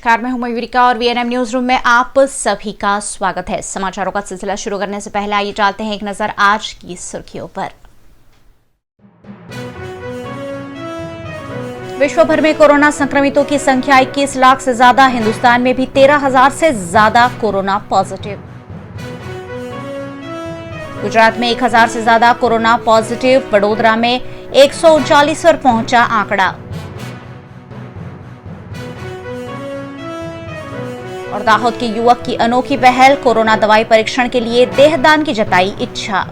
नमस्कार, मैं हूं मयूरिका और वीएनएम न्यूज रूम में आप सभी का स्वागत है। समाचारों का सिलसिला शुरू करने से पहले आइए डालते हैं एक नजर आज की सुर्खियों पर। विश्व भर में कोरोना संक्रमितों की संख्या 21 लाख से ज्यादा। हिंदुस्तान में भी 13,000 से ज्यादा कोरोना पॉजिटिव। गुजरात में 1,000 से ज्यादा कोरोना पॉजिटिव। वडोदरा में 139 पर पहुंचा आंकड़ा। और दाहोद के युवक की अनोखी पहल, कोरोना दवाई परीक्षण के लिए देहदान की जताई इच्छा।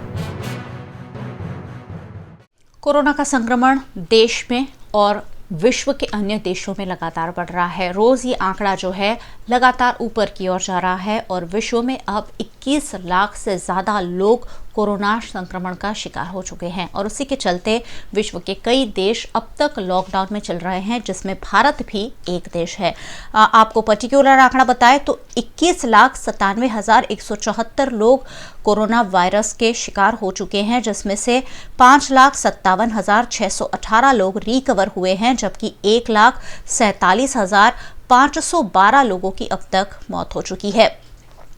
कोरोना का संक्रमण देश में और विश्व के अन्य देशों में लगातार बढ़ रहा है। रोज ये आंकड़ा जो है लगातार ऊपर की ओर जा रहा है और विश्व में अब 21 लाख से ज्यादा लोग कोरोना संक्रमण का शिकार हो चुके हैं और उसी के चलते विश्व के कई देश अब तक लॉकडाउन में चल रहे हैं, जिसमें भारत भी एक देश है। आपको पर्टिकुलर आंकड़ा बताएं तो 21,97,174 लोग कोरोना वायरस के शिकार हो चुके हैं, जिसमें से 5,57,618 लोग रिकवर हुए हैं, जबकि 1,47,512 लोगों की अब तक मौत हो चुकी है।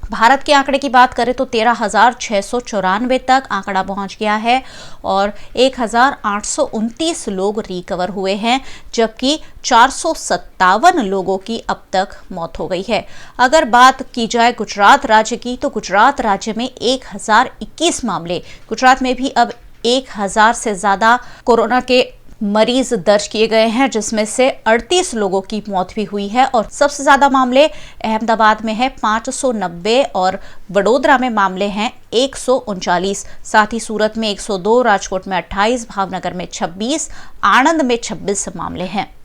भारत के आंकड़े की बात करें तो 13,694 तक आंकड़ा पहुंच गया है और 1,829 लोग रिकवर हुए हैं, जबकि 457 लोगों की अब तक मौत हो गई है। अगर बात की जाए गुजरात राज्य की तो गुजरात राज्य में 1,021 मामले, गुजरात में भी अब 1,000 से ज्यादा कोरोना के मरीज दर्ज किए गए हैं, जिसमें से 38 लोगों की मौत भी हुई है और सबसे ज्यादा मामले अहमदाबाद में है 590 और वडोदरा में मामले हैं 139। साथ ही सूरत में 102, राजकोट में 28, भावनगर में 26, आणंद में 26 मामले हैं।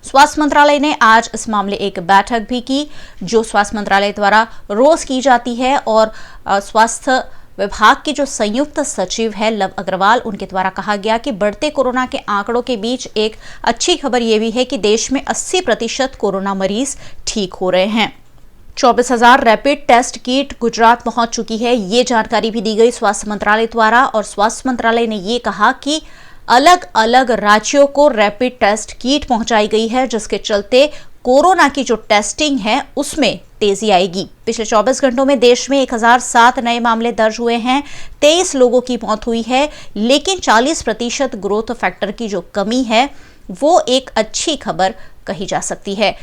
स्वास्थ्य मंत्रालय ने आज इस मामले एक बैठक भी की, जो स्वास्थ्य मंत्रालय द्वारा रोज की जाती है और स्वास्थ्य विभाग की जो संयुक्त सचिव है लव अग्रवाल, उनके द्वारा कहा गया कि बढ़ते कोरोना के आंकड़ों के बीच एक अच्छी खबर यह भी है कि देश में 80% कोरोना मरीज ठीक हो रहे हैं। 24,000 रैपिड टेस्ट किट गुजरात पहुंच चुकी है, ये जानकारी भी दी गई स्वास्थ्य मंत्रालय द्वारा। और स्वास्थ्य मंत्रालय ने ये कहा कि अलग अलग राज्यों को रैपिड टेस्ट किट पहुंचाई गई है, जिसके चलते कोरोना की जो टेस्टिंग है उसमें तेजी आएगी। पिछले 24 घंटों में देश में 1,007 नए मामले दर्ज हुए हैं, 23 लोगों की मौत हुई है, लेकिन 40% ग्रोथ फैक्टर की जो कमी है वो एक अच्छी खबर कही जा सकती है।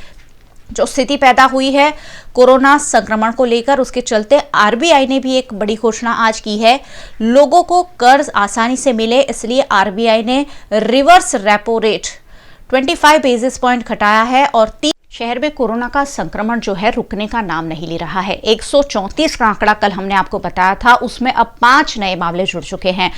जो स्थिति पैदा हुई है कोरोना संक्रमण को लेकर, उसके चलते आरबीआई ने भी एक बड़ी घोषणा आज की है। लोगों को कर्ज आसानी से मिले, इसलिए आरबीआई ने reverse repo rate 25 basis point घटाया है और शहर में कोरोना का संक्रमण जो है रुकने का नाम नहीं ले रहा है। 134 का आंकड़ा कल हमने आपको बताया था, उसमें अब 5 नए मामले जुड़ चुके हैं।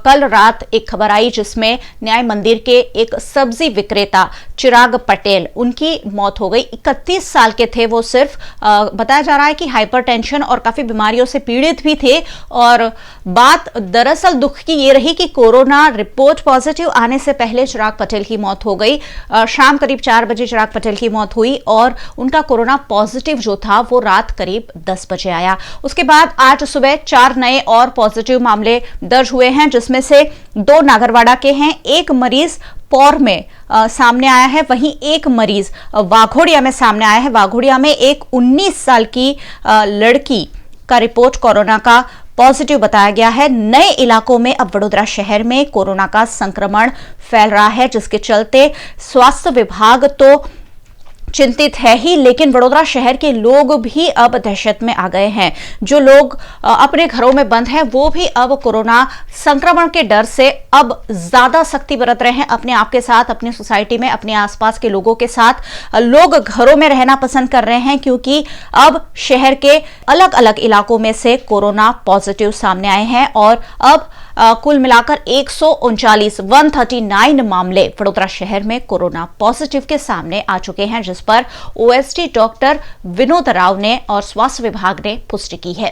कल रात एक खबर आई जिसमें न्याय मंदिर के एक सब्जी विक्रेता चिराग पटेल, उनकी मौत हो गई। 31 साल के थे वो। सिर्फ बताया जा रहा है कि हाइपरटेंशन और काफी बीमारियों से पीड़ित भी थे और बात दरअसल दुख की ये रही कि कोरोना रिपोर्ट पॉजिटिव आने से पहले चिराग पटेल की मौत हो गई। शाम करीब 4 बजे चिराग पटेल की मौत हुई और उनका कोरोना पॉजिटिव जो था वो रात करीब 10 बजे आया। उसके बाद आज सुबह 4 नए और पॉजिटिव मामले दर्ज हुए हैं, जिसमें से 2 नागरवाड़ा के हैं, एक मरीज पौर में सामने आया है, वहीं एक मरीज वाघोड़िया में सामने आया है। वाघोड़िया में एक 19 साल की लड़की का रिपोर्ट कोरोना का पॉजिटिव बताया गया है। नए इलाकों में अब वडोदरा शहर में कोरोना का संक्रमण फैल रहा है, जिसके चलते स्वास्थ्य विभाग तो चिंतित है ही, लेकिन वडोदरा शहर के लोग भी अब दहशत में आ गए हैं। जो लोग अपने घरों में बंद हैं वो भी अब कोरोना संक्रमण के डर से अब ज्यादा सख्ती बरत रहे हैं अपने आप के साथ, अपनी सोसाइटी में, अपने आसपास के लोगों के साथ। लोग घरों में रहना पसंद कर रहे हैं क्योंकि अब शहर के अलग अलग इलाकों में से कोरोना पॉजिटिव सामने आए हैं और अब कुल मिलाकर 139 मामले वडोदरा शहर में कोरोना पॉजिटिव के सामने आ चुके हैं, जिस पर ओएसडी डॉक्टर विनोद राव ने और स्वास्थ्य विभाग ने पुष्टि की है।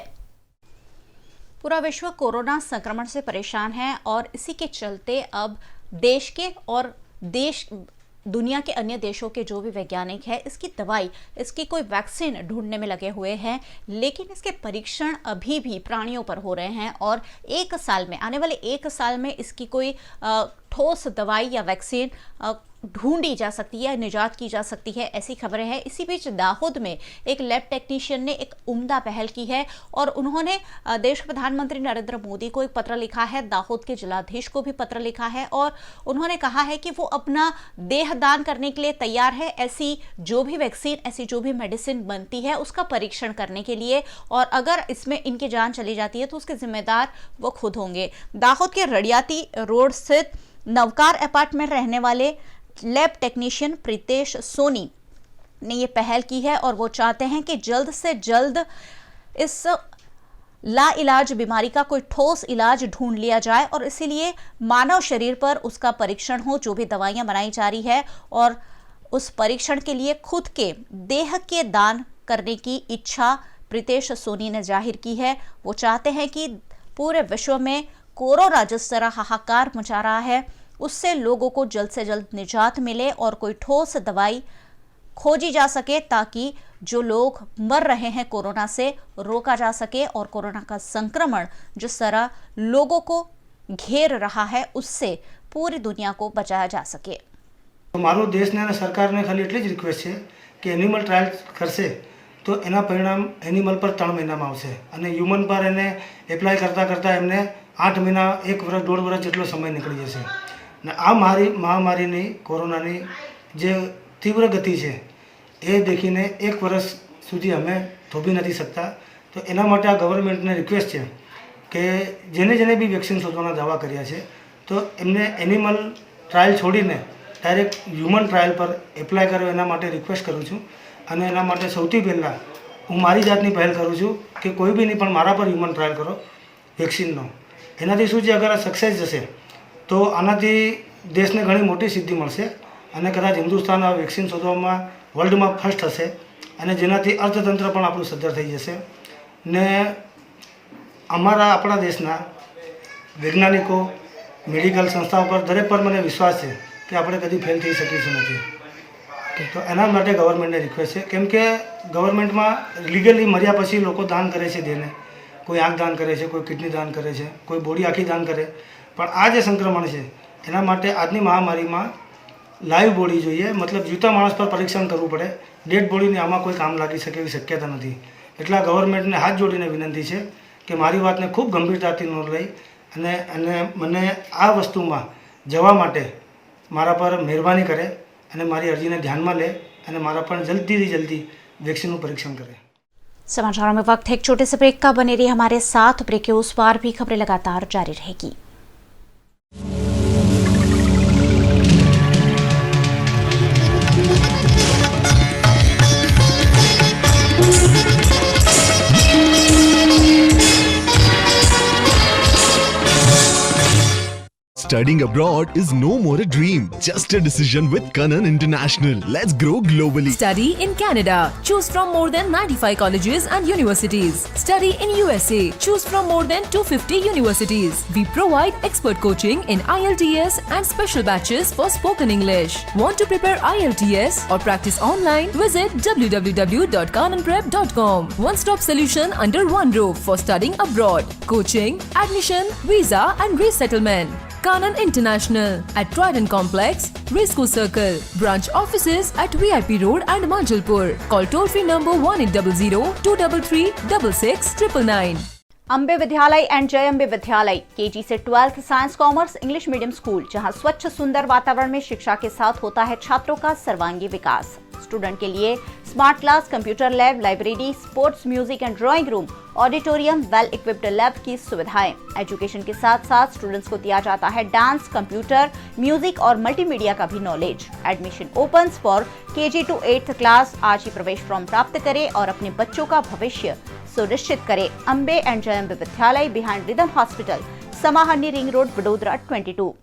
पूरा विश्व कोरोना संक्रमण से परेशान है और इसी के चलते अब देश के और दुनिया के अन्य देशों के जो भी वैज्ञानिक हैं, इसकी दवाई, इसकी कोई वैक्सीन ढूंढने में लगे हुए हैं, लेकिन इसके परीक्षण अभी भी प्राणियों पर हो रहे हैं और आने वाले एक साल में इसकी कोई ठोस दवाई या वैक्सीन ढूंढी जा सकती है, निजात की जा सकती है, ऐसी खबरें हैं। इसी बीच दाहोद में एक लैब टेक्नीशियन ने एक उम्दा पहल की है और उन्होंने देश के प्रधानमंत्री नरेंद्र मोदी को एक पत्र लिखा है, दाहोद के जिलाधीश को भी पत्र लिखा है और उन्होंने कहा है कि वो अपना देह दान करने के लिए तैयार है, ऐसी जो भी वैक्सीन, ऐसी जो भी मेडिसिन बनती है उसका परीक्षण करने के लिए, और अगर इसमें इनकी जान चली जाती है तो उसके जिम्मेदार वो खुद होंगे। दाहोद के रड़ियाती रोड स्थित नवकार अपार्टमेंट रहने वाले लैब टेक्नीशियन प्रीतेश सोनी ने यह पहल की है और वो चाहते हैं कि जल्द से जल्द इस लाइलाज बीमारी का कोई ठोस इलाज ढूंढ लिया जाए और इसीलिए मानव शरीर पर उसका परीक्षण हो, जो भी दवाइयां बनाई जा रही है, और उस परीक्षण के लिए खुद के देह के दान करने की इच्छा प्रीतेश सोनी ने जाहिर की है। वो चाहते हैं कि पूरे विश्व में कोरोना जिस तरह हाहाकार मचा रहा है उससे लोगों को जल्द से जल्द निजात मिले और कोई ठोस दवाई खोजी जा सके ताकि जो लोग मर रहे हैं कोरोना से रोका जा सके और कोरोना का संक्रमण जिस तरह लोगों को घेर रहा है उससे पूरी दुनिया को बचाया जा सके। મારો દેશને અને સરકારને ખાલી એટલી જ રિક્વેસ્ટ છે કે એનિમલ ટ્રાયલ કરશે તો એના પરિણામ એનિમલ પર 3 મહિનામાં આવશે અને હ્યુમન પર એને એપ્લાય કરતાં એમને 8 મહિના 1 વર્ષ 1.5 વર્ષ જેટલો સમય નીકળી જશે અને આ મહામારીની કોરોનાની જે તીવ્ર ગતિ છે એ દેખીને 1 વર્ષ સુધી અમે થોભી નથી શકતા। તો એના માટે આ ગવર્મેન્ટને રિક્વેસ્ટ છે કે જેને બી વેક્સિન શોધવાના દાવા કર્યા છે તો એમને એનિમલ ટ્રાયલ છોડીને ડાયરેક્ટ હ્યુમન ટ્રાયલ પર એપ્લાય કરો એના માટે રિક્વેસ્ટ કરું છું। અને એના માટે સૌથી પહેલાં હું મારી જાતની પહેલ કરું છું કે કોઈ બી નહીં પણ મારા પર હ્યુમન ટ્રાયલ કરો વેક્સિનનો। એનાથી શું છે, અગર આ સક્સેસ જશે તો આનાથી દેશને ઘણી મોટી સિદ્ધિ મળશે અને કદાચ હિન્દુસ્તાન આ વેક્સિન શોધવામાં વર્લ્ડમાં ફર્સ્ટ હશે અને જેનાથી અર્થતંત્ર પણ આપણું સદ્ધર થઈ જશે ને આપણા દેશના વૈજ્ઞાનિકો, મેડિકલ સંસ્થાઓ પર દરેક પર મને વિશ્વાસ છે કે આપણે કદી ફેલ થઈ શકીશું નથી। તો એના માટે ગવર્મેન્ટને રિક્વેસ્ટ છે, કેમ કે ગવર્મેન્ટમાં લીગલી મર્યા પછી લોકો દાન કરે છે દેહને, કોઈ આંખ દાન કરે છે, કોઈ કિડની દાન કરે છે, કોઈ બોડી આખી દાન કરે, પણ આ જે સંક્રમણ છે એના માટે આજની મહામારીમાં લાઈવ બોડી જોઈએ, મતલબ જીવતા માણસ પર પરીક્ષણ કરવું પડે। ડેડ બોડીને આમાં કોઈ કામ લાગી શકે એવી શક્યતા નથી। એટલે ગવર્મેન્ટને હાથ જોડીને વિનંતી છે કે મારી વાતને ખૂબ ગંભીરતાથી નોંધ લઈ અને મને આ વસ્તુમાં જવા માટે મારા પર મહેરબાની करे અને મારી અરજીને ધ્યાનમાં લે અને મારા પણ જલ્દી વેક્સિનનું પરીક્ષણ કરે। समाचारों में वक्त है एक छोटे से ब्रेक का, बने रहिए हमारे साथ। ब्रेक के उस पार भी खबरें लगातार जारी रहेगी। Studying abroad is no more a dream, just a decision with Kanan International. Let's grow globally. Study in Canada. Choose from more than 95 colleges and universities. Study in USA. Choose from more than 250 universities. We provide expert coaching in IELTS and special batches for spoken English. Want to prepare IELTS or practice online? Visit www.kananprep.com. One-stop solution under one roof for studying abroad. Coaching, admission, visa and resettlement. Kanan International at Trident Complex, Racecourse Circle. Branch offices at VIP Road and Manjalpur. Call toll-free number 1800-233-6699. Ambe विद्यालय and Jai Ambe विद्यालय KG से 12th science commerce English medium school, जहां स्वच्छ सुंदर वातावरण में शिक्षा के साथ होता है छात्रों का सर्वांगीण विकास। स्टूडेंट के लिए smart class, computer lab, library, sports, music and drawing room, auditorium, well equipped lab की सुविधाएं। एजुकेशन के साथ साथ स्टूडेंट्स को दिया जाता है डांस, कंप्यूटर, म्यूजिक और मल्टीमीडिया का भी knowledge. Admission opens for KG to 8th class. आज ही प्रवेश फॉर्म प्राप्त करें और अपने बच्चों का भविष्य सुनिश्चित करें। Ambe and Jai Ambe Vidyalaya, behind Rhythm hospital, Samaharani ring road, Vadodara 22।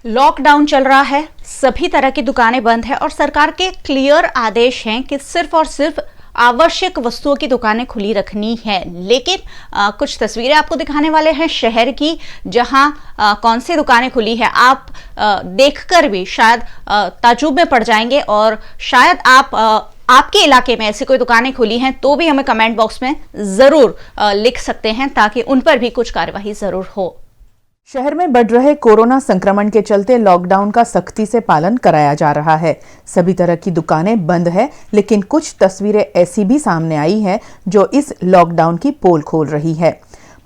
Lockdown चल रहा है, सभी तरह की दुकानें बंद है और सरकार के क्लियर आदेश हैं कि सिर्फ और सिर्फ आवश्यक वस्तुओं की दुकानें खुली रखनी है। लेकिन कुछ तस्वीरें आपको दिखाने वाले हैं शहर की, जहां कौन सी दुकानें खुली है आप देखकर भी शायद ताज्जुब में पड़ जाएंगे, और शायद आपके इलाके में ऐसी कोई दुकानें खुली हैं तो भी हमें कमेंट बॉक्स में जरूर लिख सकते हैं, ताकि उन पर भी कुछ कार्यवाही जरूर हो। शहर में बढ़ रहे कोरोना संक्रमण के चलते लॉकडाउन का सख्ती से पालन कराया जा रहा है। सभी तरह की दुकानें बंद है, लेकिन कुछ तस्वीरें ऐसी भी सामने आई हैं जो इस लॉकडाउन की पोल खोल रही है।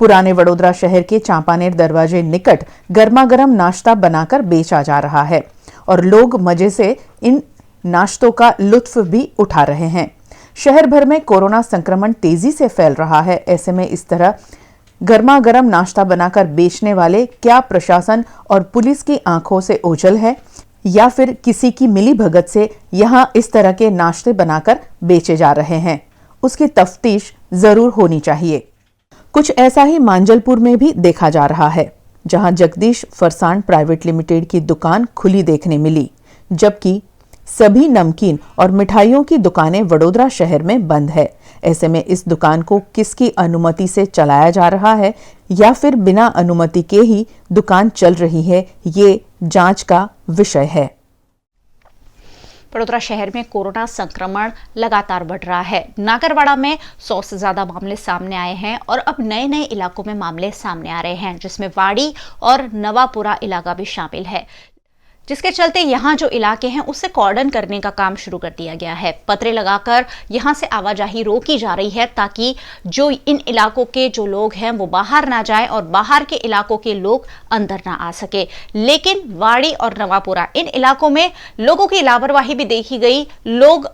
पुराने वडोदरा शहर के चांपानेर दरवाजे निकट गर्मा गर्म नाश्ता बनाकर बेचा जा रहा है और लोग मजे से इन नाश्तों का लुत्फ भी उठा रहे हैं। शहर भर में कोरोना संक्रमण तेजी से फैल रहा है। ऐसे में इस तरह गर्मा गर्म नाश्ता बनाकर बेचने वाले क्या प्रशासन और पुलिस की आंखों से ओझल है, या फिर किसी की मिली भगत से यहां इस तरह के नाश्ते बनाकर बेचे जा रहे हैं, उसकी तफ्तीश जरूर होनी चाहिए। कुछ ऐसा ही मांजलपुर में भी देखा जा रहा है, जहां जगदीश फरसान प्राइवेट लिमिटेड की दुकान खुली देखने मिली, जबकि सभी नमकीन और मिठाइयों की दुकानें वडोदरा शहर में बंद है। ऐसे में इस दुकान को किसकी अनुमति से चलाया जा रहा है या फिर बिना अनुमति के ही दुकान चल रही है, ये जांच का विषय है। वडोदरा शहर में कोरोना संक्रमण लगातार बढ़ रहा है। नागरवाड़ा में 100 से ज्यादा मामले सामने आए हैं और अब नए नए इलाकों में मामले सामने आ रहे हैं, जिसमें वाड़ी और नवापुरा इलाका भी शामिल है, जिसके चलते यहाँ जो इलाके हैं उससे कॉर्डन करने का काम शुरू कर दिया गया है। पतरे लगाकर यहाँ से आवाजाही रोकी जा रही है, ताकि जो इन इलाकों के जो लोग हैं वो बाहर ना जाए और बाहर के इलाकों के लोग अंदर ना आ सके। लेकिन वाड़ी और नवापुरा इन इलाकों में लोगों की लापरवाही भी देखी गई। लोग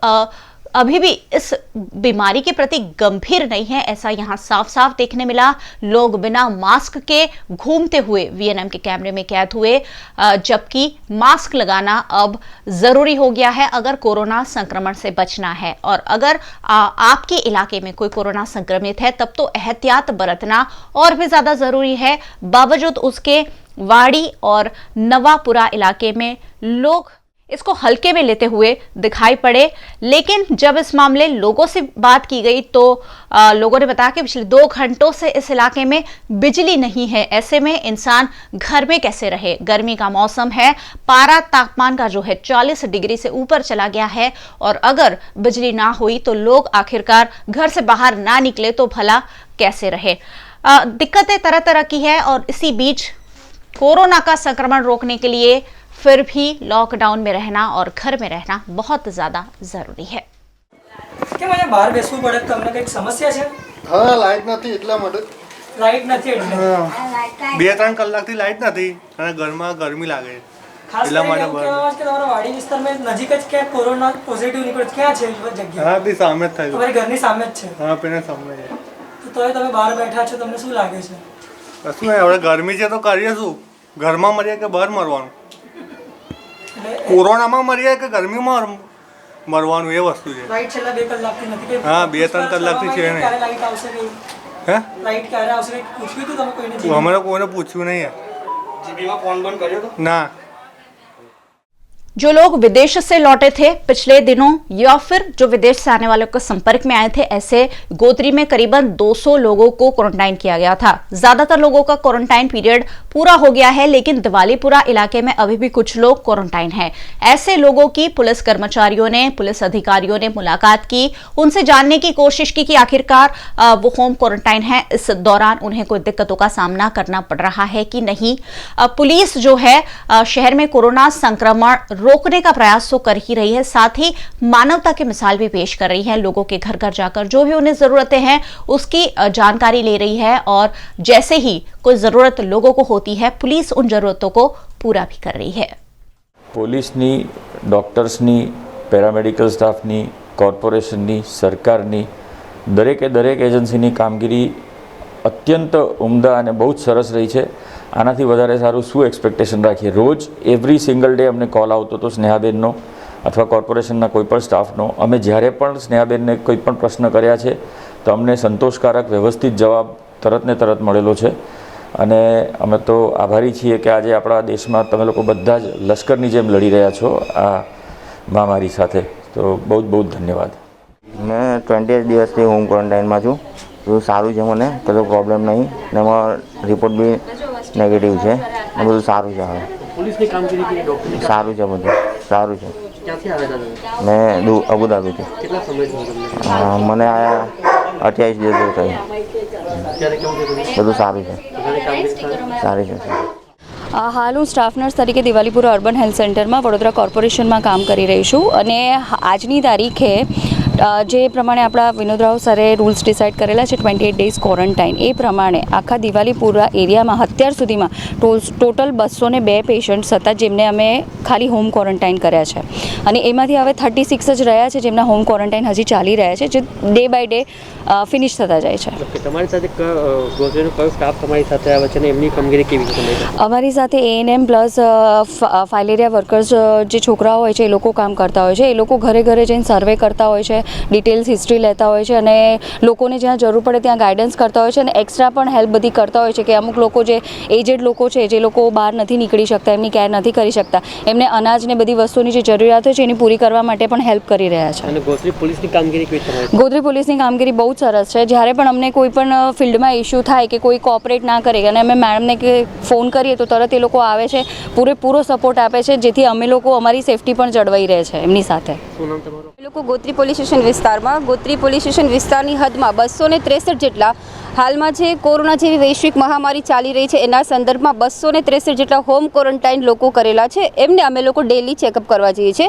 अभी भी इस बीमारी के प्रति गंभीर नहीं है, ऐसा यहां साफ साफ देखने मिला। लोग बिना मास्क के घूमते हुए वीएनएम के कैमरे में कैद हुए, जबकि मास्क लगाना अब जरूरी हो गया है अगर कोरोना संक्रमण से बचना है। और अगर आपके इलाके में कोई कोरोना संक्रमित है तब तो एहतियात बरतना और भी ज्यादा जरूरी है। बावजूद उसके वाड़ी और नवापुरा इलाके में लोग इसको हल्के में लेते हुए दिखाई पड़े। लेकिन जब इस मामले लोगों से बात की गई तो लोगों ने बताया कि पिछले 2 घंटों से इस इलाके में बिजली नहीं है। ऐसे में इंसान घर में कैसे रहे? गर्मी का मौसम है, पारा तापमान का जो है 40 डिग्री से ऊपर चला गया है, और अगर बिजली ना हुई तो लोग आखिरकार घर से बाहर ना निकले तो भला कैसे रहे? दिक्कतें तरह तरह की है, और इसी बीच कोरोना का संक्रमण रोकने के लिए फिर भी लॉकडाउन में रहना और घर में रहना बहुत ज्यादा जरूरी है। કે મને બહાર બેસવું પડે તમને કંઈક સમસ્યા છે? હા, લાઈટ નથી એટલા માટે. લાઈટ નથી એટલે 2-3 કલાકથી લાઈટ નથી અને ઘરમાં ગરમી લાગે ખાસ એટલા કરીને માટે એવું કહેવામાં આવે છે કે તમારા વાડી વિસ્તારમાં નજીક જ ક્યાંક કોરોના પોઝિટિવ નીકળ્યો છે? ક્યાં છે એ જગ્યા? હા, તે સામે જ થાય. તમારી ઘરની સામે જ છે? હા, પેને સામે છે. તો તોય તમે બહાર બેઠા છો, તમને શું લાગે છે? કશું નહીં, હવે ગરમી છે તો કરીએ શું? ઘરમાં મરીએ કે બહાર મરવાનું? કોરોનામાં મરીએ કે ગરમીમાં મરવાનું, એ વસ્તુ છે. લાઈટ છેલ્લા 2 કલાકથી નથી કે? હા, 2-3 કલાકથી છે ને. ક્યારે લાઈટ આવશે કે? હે, લાઈટ ક્યારે આવશે કે પૂછ્યું હતું તમે કોઈને? અમે કોઈને પૂછ્યું નહીં. જીબીમાં ફોન બંધ કર્યો તો? ના। जो लोग विदेश से लौटे थे पिछले दिनों या फिर जो विदेश से आने वालों के संपर्क में आए थे, ऐसे गोत्री में करीबन 200 लोगों को क्वारंटाइन किया गया था। ज्यादातर लोगों का क्वारंटाइन पीरियड पूरा हो गया है, लेकिन दिवालीपुरा इलाके में अभी भी कुछ लोग क्वारंटाइन हैं। ऐसे लोगों की पुलिस कर्मचारियों ने, पुलिस अधिकारियों ने मुलाकात की, उनसे जानने की कोशिश की कि आखिरकार वो होम क्वारंटाइन है, इस दौरान उन्हें कोई दिक्कतों का सामना करना पड़ रहा है कि नहीं। पुलिस जो है शहर में कोरोना संक्रमण रोकने का प्रयास तो कर ही रही है, साथ ही मानवता की मिसाल भी पेश कर रही है। लोगों के घर घर जाकर जो भी उन्हें जरूरतें हैं उसकी जानकारी ले रही है, और जैसे ही कोई जरूरत लोगों को होती है पुलिस उन जरूरतों को पूरा भी कर रही है। પોલીસની, ડૉક્ટર્સની, પેરામેડિકલ સ્ટાફની, કોર્પોરેશનની, સરકારની દરેક એજન્સીની કામગીરી અત્યંત ઉમદા અને બહુ જ સરસ રહી છે। આનાથી વધારે સારું શું એક્સપેક્ટેશન રાખીએ? રોજ એવરી સિંગલ ડે અમને કોલ આવતો હતો સ્નેહાબેનનો અથવા કોર્પોરેશનના કોઈપણ સ્ટાફનો। અમે જ્યારે પણ સ્નેહાબેનને કોઈ પણ પ્રશ્ન કર્યા છે તો અમને સંતોષકારક વ્યવસ્થિત જવાબ તરત ને તરત મળેલો છે, અને અમે તો આભારી છીએ કે આજે આપણા દેશમાં તમે લોકો બધા જ લશ્કરની જેમ લડી રહ્યા છો આ મહામારી સાથે। તો બહુ જ ધન્યવાદ। मैं 20 દિવસથી હોમ ક્વોરન્ટાઇનમાં છું. બધું સારું છે, મને કશો પ્રોબ્લેમ નહીં ને એમાં રિપોર્ટ બી નેગેટિવ છે ને બધું સારું છે. હવે પોલીસની કામગીરી કેવી, ડૉક્ટરની સારું છે, બધું સારું છે. ક્યાંથી આવ્યા હતા તમે? મેં અબુધાબીથી. કેટલા સમય થયો તમને? મને આયા 28 દિવસ થયું. ત્યારે કેવું છે? બધું સારું છે, બધાની કામગીરી સારી છે. હાલ હું સ્ટાફ નર્સ તરીકે દિવાલીપુરા અર્બન હેલ્થ સેન્ટરમાં વડોદરા કોર્પોરેશનમાં કામ કરી રહી છું અને આજની તારીખે જે પ્રમાણે આપણા વિનોદ રાવ સરે રૂલ્સ ડિસાઇડ કરેલા છે 28 ડેઝ ક્વોરન્ટાઇન, એ પ્રમાણે આખા દિવાલીપુરા એરિયામાં અત્યાર સુધીમાં ટોટલ 202 પેશન્ટ્સ હતા જેમને અમે ખાલી હોમ ક્વોરન્ટાઇન કર્યા છે અને એમાંથી હવે 36 જ રહ્યા છે જેમના હોમ ક્વોરન્ટાઇન હજી ચાલી રહ્યા છે, જે ડે બાય ડે ફિનિશ થતા જાય છે. તમારી સાથે ગોત્રીનો કયો સ્ટાફ તમારી સાથે આવે છે અને એમની કામગીરી કેવી છે? અમારી સાથે ANM પ્લસ ફાઇલેરિયા વર્કર્સ જે છોકરાઓ હોય છે એ લોકો કામ કરતા હોય છે. એ લોકો ઘરે ઘરે જઈને સર્વે કરતા હોય છે, ડિટેલ્સ હિસ્ટ્રી લેતા હોય છે અને લોકોને જ્યાં જરૂર પડે ત્યાં ગાઈડન્સ કરતા હોય છે અને એક્સ્ટ્રા પણ હેલ્પ બધી કરતા હોય છે કે અમુક લોકો જે એજેડ લોકો છે, જે લોકો બહાર નથી નીકળી શકતા, એમની કેર નથી કરી શકતા, એમને અનાજ ને બધી વસ્તુની જે જરૂરિયાત હોય છે એની પૂરી કરવા માટે પણ હેલ્પ કરી રહ્યા છે. અને ગોત્રી પોલીસની કામગીરી કેવી છે? ગોત્રી પોલીસની કામગીરી બહુ જ સરસ છે. જ્યારે પણ અમને કોઈ પણ ફિલ્ડમાં ઇસ્યુ થાય કે કોઈ કોઓપરેટ ના કરે અને અમે મેડમને કે ફોન કરીએ તો તરત એ લોકો આવે છે, પૂરેપૂરો સપોર્ટ આપે છે, જેથી અમે લોકો અમારી સેફટી પણ જળવાઈ રહે છે એમની સાથે. શું નામ તમારું? એ લોકો ગોત્રી પોલીસ સ્ટેશન વિસ્તારમાં, ગોત્રી પોલીસ સ્ટેશન વિસ્તારની હદમાં 263 જેટલા હાલમાં જે કોરોના જેવી વૈશ્વિક મહામારી ચાલી રહી છે એના સંદર્ભમાં 263 જેટલા હોમ ક્વોરન્ટાઇન લોકો કરેલા છે. એમને અમે લોકો ડેલી ચેકઅપ કરવા જઈએ છીએ,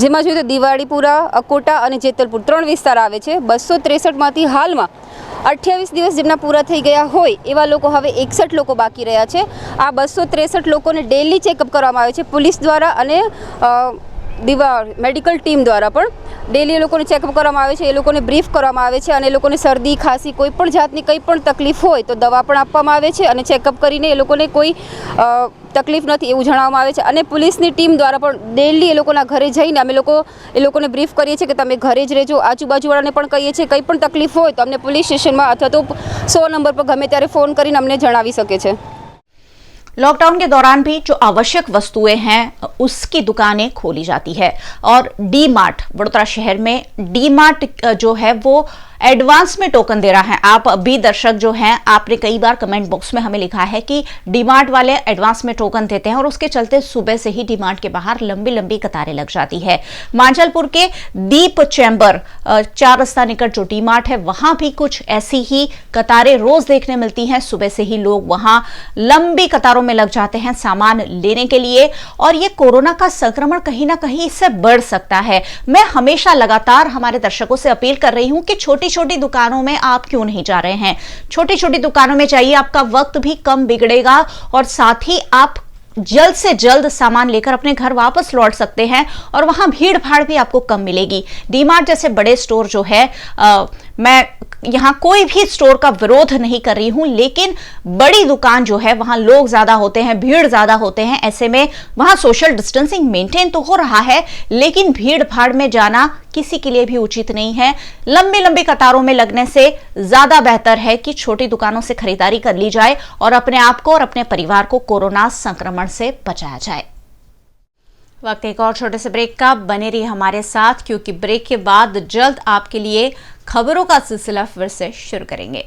જેમાં જોઈએ તો દિવાળીપુરા, અકોટા અને જેતલપુર 3 વિસ્તાર આવે છે. 263માંથી હાલમાં 28 દિવસ જેમના પૂરા થઈ ગયા હોય એવા લોકો હવે 61 લોકો બાકી રહ્યા છે. આ 263 લોકોને ડેલી ચેકઅપ કરવામાં આવે છે પોલીસ દ્વારા અને મેડિકલ ટીમ દ્વારા પણ ડેલી એ લોકોને ચેકઅપ કરવામાં આવે છે, એ લોકોને બ્રીફ કરવામાં આવે છે અને એ લોકોને શરદી, ખાંસી, કોઈ પણ જાતની કંઈ પણ તકલીફ હોય તો દવા પણ આપવામાં આવે છે અને ચેકઅપ કરીને એ લોકોને કોઈ તકલીફ નથી એવું જણાવવામાં આવે છે. અને પોલીસની ટીમ દ્વારા પણ ડેલી એ લોકોના ઘરે જઈને અમે લોકો એ લોકોને બ્રીફ કરીએ છીએ કે તમે ઘરે જ રહેજો. આજુબાજુવાળાને પણ કહીએ છીએ કંઈ પણ તકલીફ હોય તો અમને પોલીસ સ્ટેશનમાં અથવા તો 100 નંબર પર ગમે ત્યારે फ़ोन કરીને अमने जणावी सके छे. लॉकडाउन के दौरान भी जो आवश्यक वस्तुएं हैं उसकी दुकानें खोली जाती है और डी मार्ट, वडोदरा शहर में डी मार्ट जो है वो एडवांस में टोकन दे रहा है. आप अभी दर्शक जो हैं, आपने कई बार कमेंट बॉक्स में हमें लिखा है कि डी मार्ट वाले एडवांस में टोकन देते हैं और उसके चलते सुबह से ही डी मार्ट के बाहर लंबी लंबी कतारें लग जाती है. मांझलपुर के दीप चैम्बर 4 रास्ता निकट जो डी मार्ट है वहां भी कुछ ऐसी ही कतारें रोज देखने मिलती हैं. सुबह से ही लोग वहां लंबी कतारों में लग जाते हैं सामान लेने के लिए और ये कोरोना का संक्रमण कहीं ना कहीं इससे बढ़ सकता है. मैं हमेशा लगातार हमारे दर्शकों से अपील कर रही हूं कि छोटी छोटी दुकानों में आप क्यों नहीं जा रहे हैं. छोटी छोटी दुकानों में जाइए, आपका वक्त भी कम बिगड़ेगा और साथ ही आप जल्द से जल्द सामान लेकर अपने घर वापस लौट सकते हैं और वहां भीड़ भाड़ भी आपको कम मिलेगी. डी-मार्ट जैसे बड़े स्टोर जो है, मैं यहां कोई भी स्टोर का विरोध नहीं कर रही हूं, लेकिन बड़ी दुकान जो है वहां लोग ज्यादा होते हैं, भीड़ ज्यादा होते हैं. ऐसे में वहां सोशल डिस्टेंसिंग मेंटेन तो हो रहा है, लेकिन भीड़ भाड़ में जाना किसी के लिए भी उचित नहीं है. लंबी लंबी कतारों में लगने से ज्यादा बेहतर है कि छोटी दुकानों से खरीदारी कर ली जाए और अपने आप को और अपने परिवार को कोरोना संक्रमण से बचाया जाए. वक्त एक और छोटे से ब्रेक का. बने रहिए हमारे साथ, क्योंकि ब्रेक के बाद जल्द आपके लिए खबरों का सिलसिला फिर से शुरू करेंगे.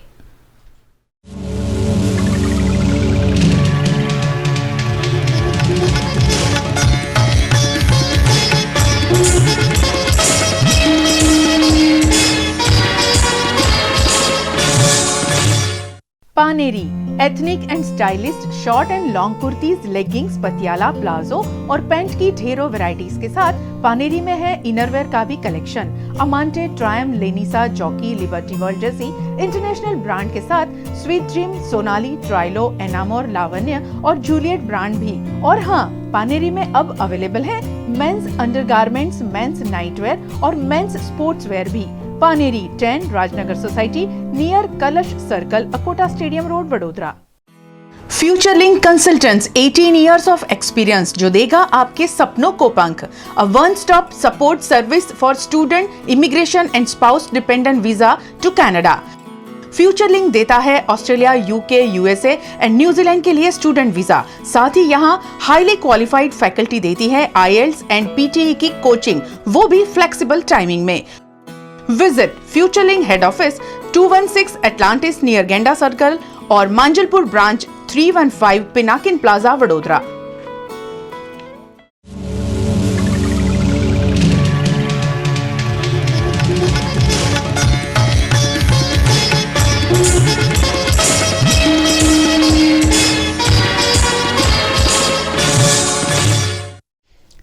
Paneri ethnic and stylist short and long kurtis, leggings, Patiala, palazzo और पैंट की ढेरों वैरायटीज के साथ पानेरी में है इनरवेयर का भी कलेक्शन. अमांटे, ट्रायम, लेनिसा, जॉकी, लिबर्टी वर्ल्ड जैसी इंटरनेशनल ब्रांड के साथ स्वीट ड्रीम, सोनाली, ट्राइलो, एनामोर, लावण्य और जूलियट ब्रांड भी. और हाँ, पानेरी में अब अवेलेबल है मेंस अंडरगारमेंट्स, मेंस नाइटवेयर और मेंस स्पोर्ट्सवेयर भी. Paneri 10 Rajnagar society near Kalash circle, Akota stadium road, Vadodara. Futurelink consultants, 18 years of experience जो देगा आपके सपनों को पंख. A one stop support service for student, immigration and spouse dependent visa to Canada. Futurelink देता है Australia, UK, USA and New Zealand के लिए स्टूडेंट वीजा. साथ ही यहाँ हाईली क्वालिफाइड फैकल्टी देती है IELTS एंड PTE की कोचिंग, वो भी फ्लेक्सिबल टाइमिंग में. Visit Futurelink head office 216 Atlantis near Genda circle और मांजलपुर ब्रांच 315 पिनाकिन प्लाजा वडोदरा।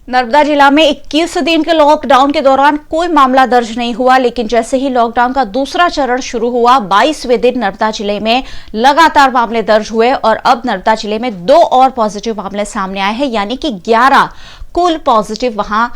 नर्मदा जिला में 21 दिन के लॉकडाउन के दौरान कोई मामला दर्ज नहीं हुआ, लेकिन जैसे ही लॉकडाउन का दूसरा चरण शुरू हुआ 22वें दिन नर्मदा जिले में लगातार मामले दर्ज हुए और अब नर्मदा जिले में 2 और पॉजिटिव मामले सामने आए हैं, यानी कि 11 कुल पॉजिटिव वहां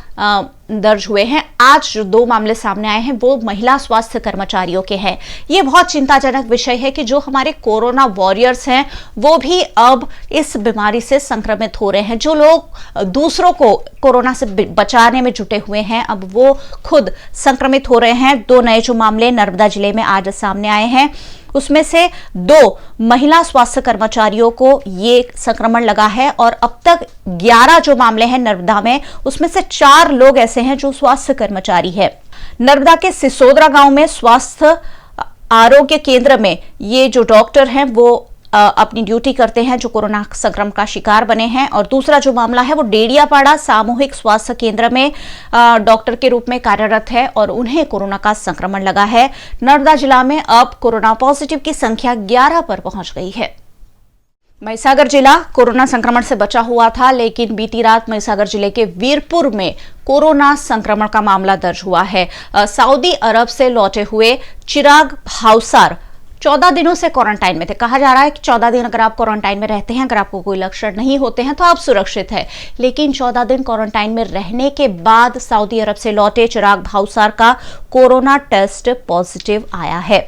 दर्ज हुए हैं। आज जो 2 मामले सामने आए हैं वो महिला स्वास्थ्य कर्मचारियों के हैं। ये बहुत चिंताजनक विषय है कि जो हमारे कोरोना वॉरियर्स हैं वो भी अब इस बीमारी से संक्रमित हो रहे हैं। जो लोग दूसरों को कोरोना से बचाने में जुटे हुए हैं अब वो खुद संक्रमित हो रहे हैं। 2 नए जो मामले नर्मदा जिले में आज सामने आए हैं उसमें से 2 महिला स्वास्थ्य कर्मचारियों को ये संक्रमण लगा है और अब तक 11 जो मामले हैं नर्मदा में उसमें से 4 लोग ऐसे हैं जो स्वास्थ्य कर्मचारी है। नर्मदा के सिसोदरा गांव में स्वास्थ्य आरोग्य केंद्र में ये जो डॉक्टर हैं वो अपनी ड्यूटी करते हैं जो कोरोना संक्रमण का शिकार बने हैं। और दूसरा जो मामला है वो डेडियापाड़ा सामूहिक स्वास्थ्य केंद्र में डॉक्टर के रूप में कार्यरत है और उन्हें कोरोना का संक्रमण लगा है। नर्मदा जिला में अब कोरोना पॉजिटिव की संख्या 11 पर पहुंच गई है। महिसागर जिला कोरोना संक्रमण से बचा हुआ था, लेकिन बीती रात महिसागर जिले के वीरपुर में कोरोना संक्रमण का मामला दर्ज हुआ है। सऊदी अरब से लौटे हुए चिराग भावसार 14 दिनों से क्वारंटाइन में थे। कहा जा रहा है कि 14 दिन अगर आप क्वारंटाइन में रहते हैं, अगर आपको कोई लक्षण नहीं होते हैं तो आप सुरक्षित है, लेकिन 14 दिन क्वारंटाइन में रहने के बाद सऊदी अरब से लौटे चिराग भावसार का कोरोना टेस्ट पॉजिटिव आया है।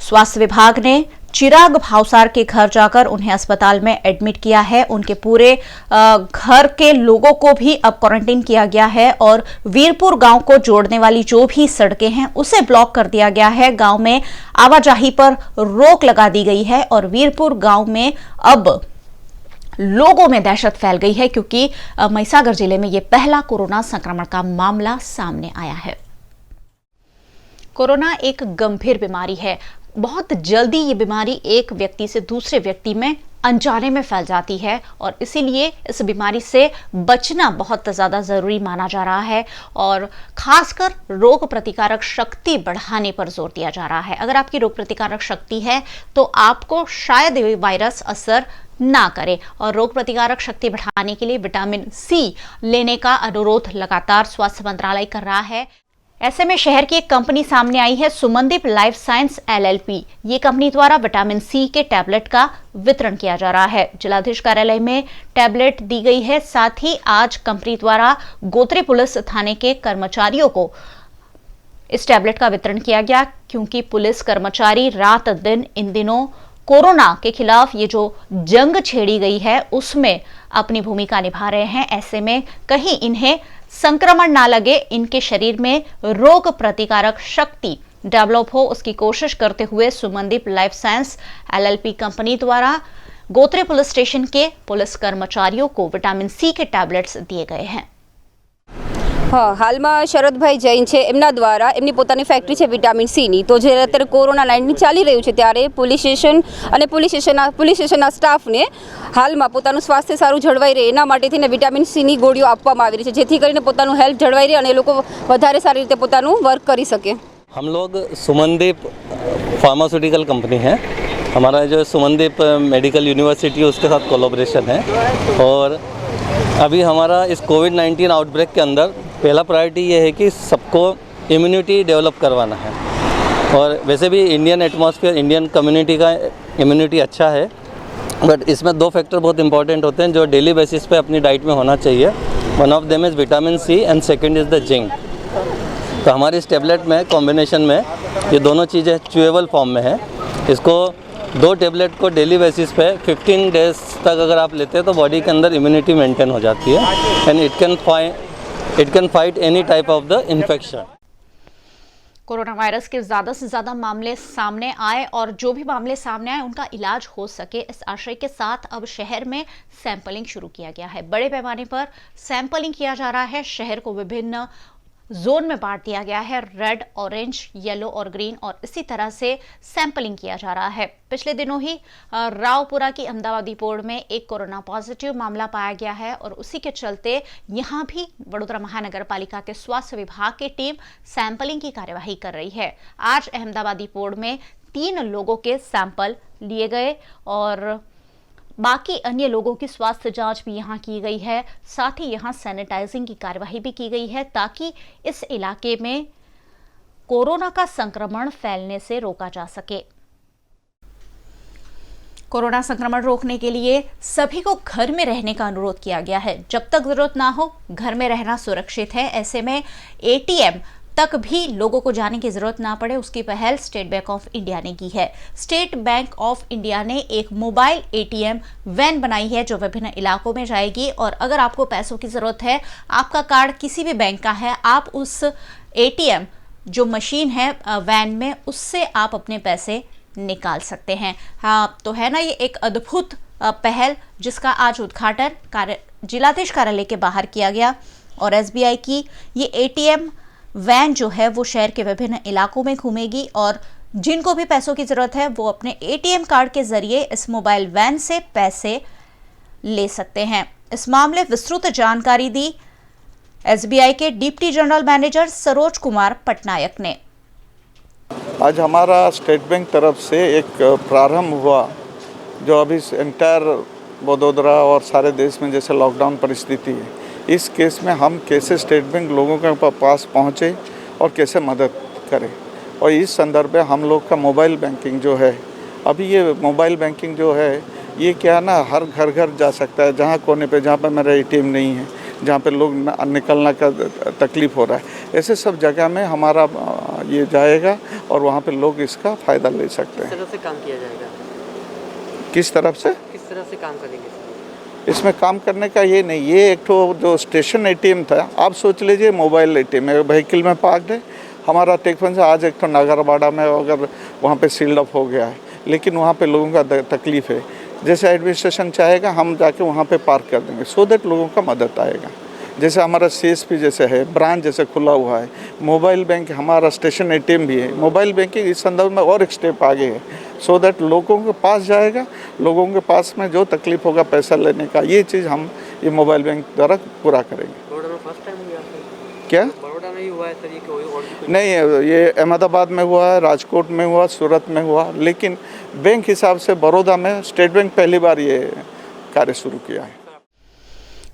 स्वास्थ्य विभाग ने चिराग भावसार के घर जाकर उन्हें अस्पताल में एडमिट किया है। उनके पूरे घर के लोगों को भी अब क्वारंटीन किया गया है और वीरपुर गांव को जोड़ने वाली जो भी सड़कें हैं उसे ब्लॉक कर दिया गया है। गांव में आवाजाही पर रोक लगा दी गई है और वीरपुर गांव में अब लोगों में दहशत फैल गई है क्योंकि महिसागर जिले में यह पहला कोरोना संक्रमण का मामला सामने आया है। कोरोना एक गंभीर बीमारी है। बहुत जल्दी ये बीमारी एक व्यक्ति से दूसरे व्यक्ति में अनजाने में फैल जाती है और इसीलिए इस बीमारी से बचना बहुत ज़्यादा ज़रूरी माना जा रहा है और खासकर रोग प्रतिकारक शक्ति बढ़ाने पर जोर दिया जा रहा है। अगर आपकी रोग प्रतिकारक शक्ति है तो आपको शायद ये वायरस असर ना करे और रोग प्रतिकारक शक्ति बढ़ाने के लिए विटामिन सी लेने का अनुरोध लगातार स्वास्थ्य मंत्रालय कर रहा है। ऐसे में शहर की एक कंपनी सामने आई है, सुमनदीप लाइफ साइंस LLP। ये कंपनी द्वारा विटामिन सी के टैबलेट का वितरण किया जा रहा है। जिलाधीश कार्यालय में टैबलेट दी गई है। साथ ही आज कंपनी द्वारा गोत्री पुलिस थाने के कर्मचारियों को इस टैबलेट का वितरण किया गया क्योंकि पुलिस कर्मचारी रात दिन इन दिनों कोरोना के खिलाफ ये जो जंग छेड़ी गई है उसमें अपनी भूमिका निभा रहे हैं। ऐसे में कहीं इन्हें संक्रमण ना लगे, इनके शरीर में रोग प्रतिकारक शक्ति डेवलप हो उसकी कोशिश करते हुए Sumandeep life science LLP company द्वारा गोत्री पुलिस स्टेशन के पुलिस कर्मचारियों को विटामिन सी के टैबलेट्स दिए गए हैं। हाँ, हालમાં શરદભાઈ જૈન છે એમના દ્વારા એમની પોતાની ફેક્ટરી છે વિટામિન સીની। તો જે અત્યારે કોરોના-19 ચાલી રહ્યું છે ત્યારે પોલીસ સ્ટેશન અને પોલીસ સ્ટેશનના સ્ટાફને હાલમાં પોતાનું સ્વાસ્થ્ય સારું જળવાઈ રહે એના માટે થઈને વિટામિન સીની ગોળીઓ આપવામાં આવી રહી છે જેથી કરીને પોતાનું હેલ્થ જળવાઈ રહે અને એ લોકો વધારે સારી રીતે પોતાનું વર્ક કરી શકે। हम लोग सुमनदीप फार्मास्यूटिकल कंपनी है, हमारा जो सुमनदीप मेडिकल यूनिवर्सिटी उसके साथ कोलैबोरेशन है और अभी हमारा इस कोविड-19 आउटब्रेक के अंदर पहला प्रायोरिटी ये है कि सबको इम्यूनिटी डेवलप करवाना है और वैसे भी इंडियन एटमॉस्फेयर, इंडियन कम्युनिटी का इम्यूनिटी अच्छा है, बट इसमें 2 फैक्टर बहुत इंपॉर्टेंट होते हैं जो डेली बेसिस पे अपनी डाइट में होना चाहिए। One of them is vitamin C and second is the zinc. तो हमारे इस टेबलेट में कॉम्बिनेशन में ये दोनों चीज़ें च्यूएबल फॉर्म में है। इसको 2 टेबलेट को डेली बेसिस पे 15 डेज तक अगर आप लेते हैं तो बॉडी के अंदर इम्यूनिटी मेंटेन हो जाती है and it can fight any type of the infection. Corona virus के ज़्यादा से ज़्यादा मामले सामने आए और जो भी मामले सामने आए उनका इलाज हो सके, इस आशय के साथ अब शहर में सैंपलिंग शुरू किया गया है। बड़े पैमाने पर सैंपलिंग किया जा रहा है। शहर को विभिन्न जोन में बांट दिया गया है, रेड, ऑरेंज, येलो और ग्रीन, और इसी तरह से सैंपलिंग किया जा रहा है। पिछले दिनों ही रावपुरा की अहमदाबादी पोड़ में एक कोरोना पॉजिटिव मामला पाया गया है और उसी के चलते यहां भी वडोदरा महानगर पालिका के स्वास्थ्य विभाग की टीम सैंपलिंग की कार्यवाही कर रही है। आज अहमदाबादी पोड़ में 3 लोगों के सैंपल लिए गए और बाकी अन्य लोगों की स्वास्थ्य जांच भी यहां की गई है। साथ ही यहां सैनिटाइजिंग की कार्यवाही भी की गई है ताकि इस इलाके में कोरोना का संक्रमण फैलने से रोका जा सके। कोरोना संक्रमण रोकने के लिए सभी को घर में रहने का अनुरोध किया गया है। जब तक जरूरत ना हो घर में रहना सुरक्षित है। ऐसे में एटीएम तक भी लोगों को जाने की जरूरत ना पड़े, उसकी पहल स्टेट बैंक ऑफ इंडिया ने की है। स्टेट बैंक ऑफ इंडिया ने एक मोबाइल एटीएम वैन बनाई है जो विभिन्न इलाकों में जाएगी और अगर आपको पैसों की जरूरत है, आपका कार्ड किसी भी बैंक का है, आप उस एटीएम जो मशीन है वैन में, उससे आप अपने पैसे निकाल सकते हैं। हाँ, तो है ना ये एक अद्भुत पहल जिसका आज उद्घाटन जिलाधीश कार्यालय के बाहर किया गया और एसबीआई की ये एटीएम वैन जो है वो शहर के विभिन्न इलाकों में घूमेगी और जिनको भी पैसों की जरूरत है वो अपने एटीएम कार्ड के जरिए इस मोबाइल वैन से पैसे ले सकते हैं। इस मामले विस्तृत जानकारी दी एसबीआई के deputy general manager Saroj Kumar Patnaik ने। आज हमारा स्टेट बैंक तरफ से एक प्रारंभ हुआ जो अभी एंटायर वडोदरा और सारे देश में जैसे लॉकडाउन परिस्थिति है, इस केस में हम कैसे स्टेट बैंक लोगों के पास पहुँचे और कैसे मदद करें। और इस संदर्भ में हम लोग का मोबाइल बैंकिंग जो है, अभी ये मोबाइल बैंकिंग जो है ये क्या ना हर घर जा सकता है, जहाँ कोने पे जहाँ पे मेरा एटीएम नहीं है, जहाँ पे लोग निकलना का तकलीफ़ हो रहा है, ऐसे सब जगह में हमारा ये जाएगा और वहाँ पे लोग इसका फ़ायदा ले सकते हैं। किस तरह से काम किया जाएगा? किस तरह से काम करेंगे? इसमें काम करने का ये नहीं, ये एक तो जो स्टेशन एटीएम था, आप सोच लीजिए मोबाइल एटीएम है, व्हीकल में पार्क्ड है। हमारा टेकफन से आज एक तो नागरबाड़ा में अगर वहाँ पे सील्ड अप हो गया है, लेकिन वहाँ पे लोगों का तकलीफ़ है, जैसे एडमिनिस्ट्रेशन चाहेगा हम जाके वहाँ पे पार्क कर देंगे सो दैट लोगों का मदद आएगा। जैसे हमारा सीएसपी जैसे है, ब्रांच जैसे खुला हुआ है, मोबाइल बैंक हमारा स्टेशन एटीएम भी है। मोबाइल बैंकिंग इस संदर्भ में और एक स्टेप आगे है सो दैट लोगों के पास जाएगा, लोगों के पास में जो तकलीफ होगा पैसा लेने का, ये चीज़ हम ये मोबाइल बैंक द्वारा पूरा करेंगे। बड़ौदा में फर्स्ट टाइम हुआ क्या? बड़ौदा में ही हुआ है सर? ये कोई नहीं, ये अहमदाबाद में हुआ है, राजकोट में हुआ, सूरत में हुआ, लेकिन बैंक हिसाब से बड़ौदा में स्टेट बैंक पहली बार ये कार्य शुरू किया है।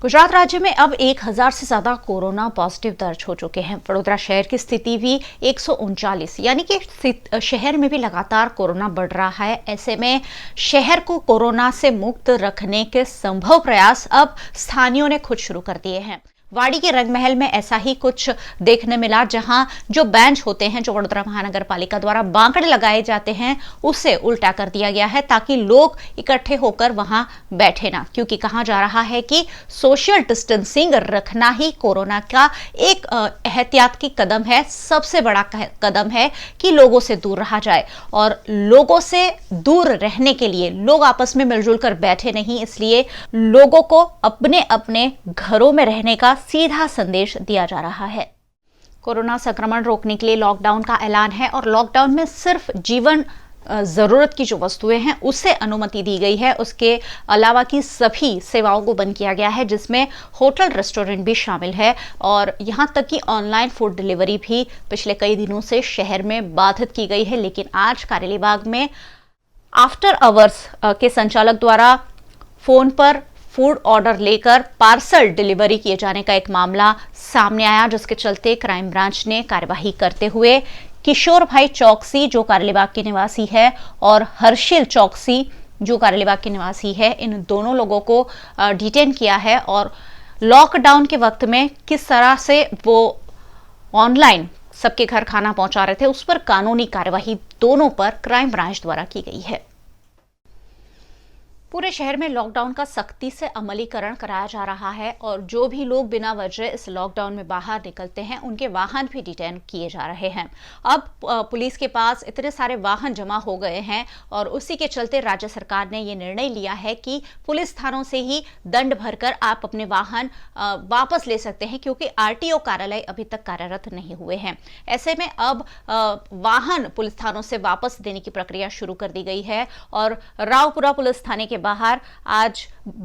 गुजरात राज्य में अब 1000 से ज्यादा कोरोना पॉजिटिव दर्ज हो चुके हैं। वडोदरा शहर की स्थिति भी 139, यानी कि शहर में भी लगातार कोरोना बढ़ रहा है। ऐसे में शहर को कोरोना से मुक्त रखने के संभव प्रयास अब स्थानीयों ने खुद शुरू कर दिए हैं। वाड़ी के रंगमहल में ऐसा ही कुछ देखने मिला, जहां जो बेंच होते हैं जो वडोदरा महानगर पालिका द्वारा बांकड़े लगाए जाते हैं उसे उल्टा कर दिया गया है ताकि लोग इकट्ठे होकर वहां बैठे ना, क्योंकि कहा जा रहा है कि सोशल डिस्टेंसिंग रखना ही कोरोना का एक एहतियात की कदम है। सबसे बड़ा कदम है कि लोगों से दूर रहा जाए और लोगों से दूर रहने के लिए लोग आपस में मिलजुल कर बैठे नहीं, इसलिए लोगों को अपने अपने घरों में रहने का सीधा संदेश दिया जा रहा है। कोरोना संक्रमण रोकने के लिए लॉकडाउन का ऐलान है और लॉकडाउन में सिर्फ जीवन जरूरत की जो वस्तुएं हैं उसे अनुमति दी गई है। उसके अलावा की सभी सेवाओं को बंद किया गया है, जिसमें होटल रेस्टोरेंट भी शामिल है और यहां तक कि ऑनलाइन फूड डिलीवरी भी पिछले कई दिनों से शहर में बाधित की गई है। लेकिन आज कार्यालय बाग में आफ्टर आवर्स के संचालक द्वारा फोन पर फूड ऑर्डर लेकर पार्सल डिलीवरी किए जाने का एक मामला सामने आया, जिसके चलते क्राइम ब्रांच ने कार्यवाही करते हुए किशोर भाई चौकसी जो कार्यालयबाग के निवासी है और हर्षिल चौकसी जो कार्यालयबाग के निवासी है, इन दोनों लोगों को डिटेन किया है और लॉकडाउन के वक्त में किस तरह से वो ऑनलाइन सबके घर खाना पहुंचा रहे थे उस पर कानूनी कार्यवाही दोनों पर क्राइम ब्रांच द्वारा की गई है। पूरे शहर में लॉकडाउन का सख्ती से अमलीकरण कराया जा रहा है और जो भी लोग बिना वजह इस लॉकडाउन में बाहर निकलते हैं उनके वाहन भी डिटेन किए जा रहे हैं। अब पुलिस के पास इतने सारे वाहन जमा हो गए हैं और उसी के चलते राज्य सरकार ने ये निर्णय लिया है कि पुलिस थानों से ही दंड भरकर आप अपने वाहन वापस ले सकते हैं, क्योंकि आरटीओ कार्यालय अभी तक कार्यरत नहीं हुए हैं। ऐसे में अब वाहन पुलिस थानों से वापस देने की प्रक्रिया शुरू कर दी गई है और रावपुरा पुलिस थाने के बाहर आज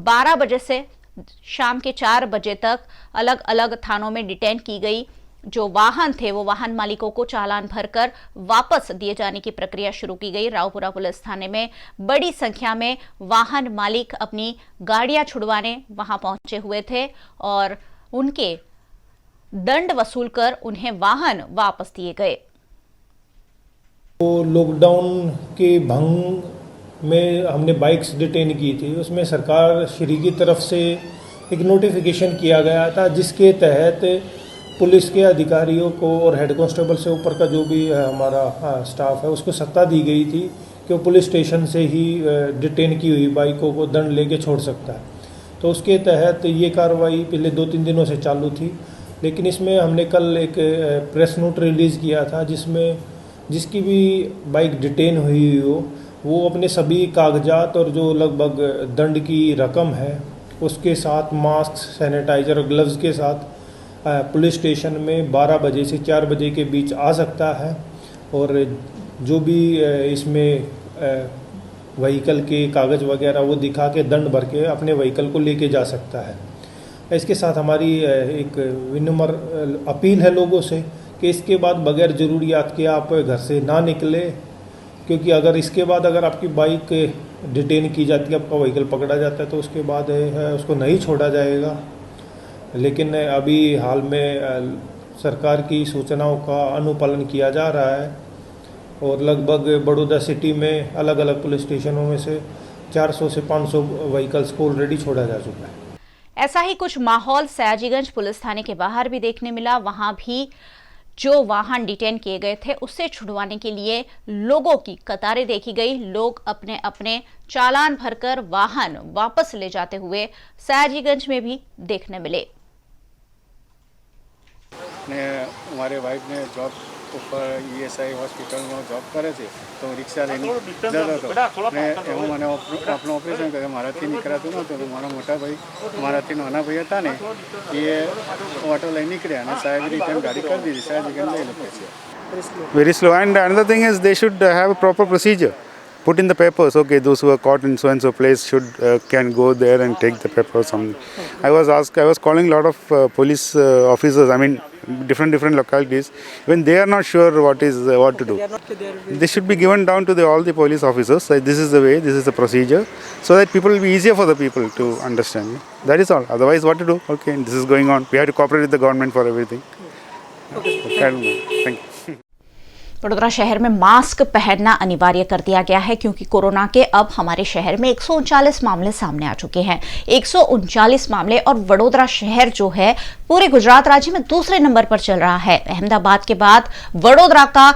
12 बजे से शाम के 4 बजे तक अलग अलग थानों में डिटेन की गई जो वाहन थे वो वाहन मालिकों को चालान भरकर वापस दिए जाने की प्रक्रिया शुरू की गई। रावपुरा पुलिस थाने में बड़ी संख्या में वाहन मालिक अपनी गाड़ियां छुड़वाने वहां पहुंचे हुए थे और उनके दंड वसूल कर उन्हें वाहन वापस दिए गए। तो लॉकडाउन के भंग में हमने बाइक्स डिटेन की थी, उसमें सरकार श्री की तरफ से एक नोटिफिकेशन किया गया था जिसके तहत पुलिस के अधिकारियों को और हेड कांस्टेबल से ऊपर का जो भी हमारा स्टाफ है उसको सत्ता दी गई थी कि वो पुलिस स्टेशन से ही डिटेन की हुई बाइकों को दंड लेके छोड़ सकता है। तो उसके तहत ये कार्रवाई पिछले 2-3 दिनों से चालू थी, लेकिन इसमें हमने कल एक प्रेस नोट रिलीज़ किया था जिसमें जिसकी भी बाइक डिटेन हुई हो वो अपने सभी कागजात और जो लगभग दंड की रकम है उसके साथ मास्क, सैनिटाइज़र और ग्लव्स के साथ पुलिस स्टेशन में 12 बजे से 4 बजे के बीच आ सकता है और जो भी इसमें व्हीकल के कागज़ वगैरह वो दिखा के दंड भर के अपने व्हीकल को लेके जा सकता है। इसके साथ हमारी एक विनम्र अपील है लोगों से कि इसके बाद बगैर ज़रूरियात के आप घर से ना निकले, क्योंकि अगर इसके बाद अगर आपकी बाइक डिटेन की जाती है, आपका व्हीकल पकड़ा जाता है तो उसके बाद उसको नहीं छोड़ा जाएगा। लेकिन अभी हाल में सरकार की सूचनाओं का अनुपालन किया जा रहा है और लगभग बड़ौदा सिटी में अलग अलग पुलिस स्टेशनों में से 400 से 500 व्हीकल्स को ऑलरेडी छोड़ा जा चुका है। ऐसा ही कुछ माहौल सयाजीगंज पुलिस थाने के बाहर भी देखने मिला। वहां भी जो वाहन डिटेन किए गए थे उससे छुड़वाने के लिए लोगों की कतारें देखी गई। लोग अपने अपने चालान भरकर वाहन वापस ले जाते हुए सयाजीगंज में भी देखने मिले। हमारे वाइफ ने जॉब ऊपर ESI હોસ્પિટલ में जॉब करे थे तो रिक्शा लेने जतो ने एवं मैंने अपना ऑपरेशन करे माराथी निकलाતું નહોતું તો મારા મોટા ભાઈ મારાથી નાના ભાઈ હતા ને એ ઓટો લઈ નીકળ્યા અને સાહેબ રીતે ગાડી કરી દીધી, સાહેબ કેમ લઈ લો પછી very slow. And another thing is they should have a proper procedure, put in the papers, okay, those who are caught in so and so place should can go there and take the paper or something. I was calling a lot of police officers, I mean different localities, when they are not sure what to do. This should be given down to all the police officers that this is the way, this is the procedure, so that people will be easier for the people to understand. That is all. Otherwise what to do? Okay, this is going on. We have to cooperate with the government for everything. Okay. Thank you. Vadodara शहर में mask पहनना अनिवार्य कर दिया गया है क्योंकि corona के अब हमारे शहर में 139 मामले सामने आ चुके हैं। 139 मामले और वडोदरा शहर जो है पूरे गुजरात राज्य में दूसरे नंबर पर चल रहा है। अहमदाबाद के बाद वडोदरा का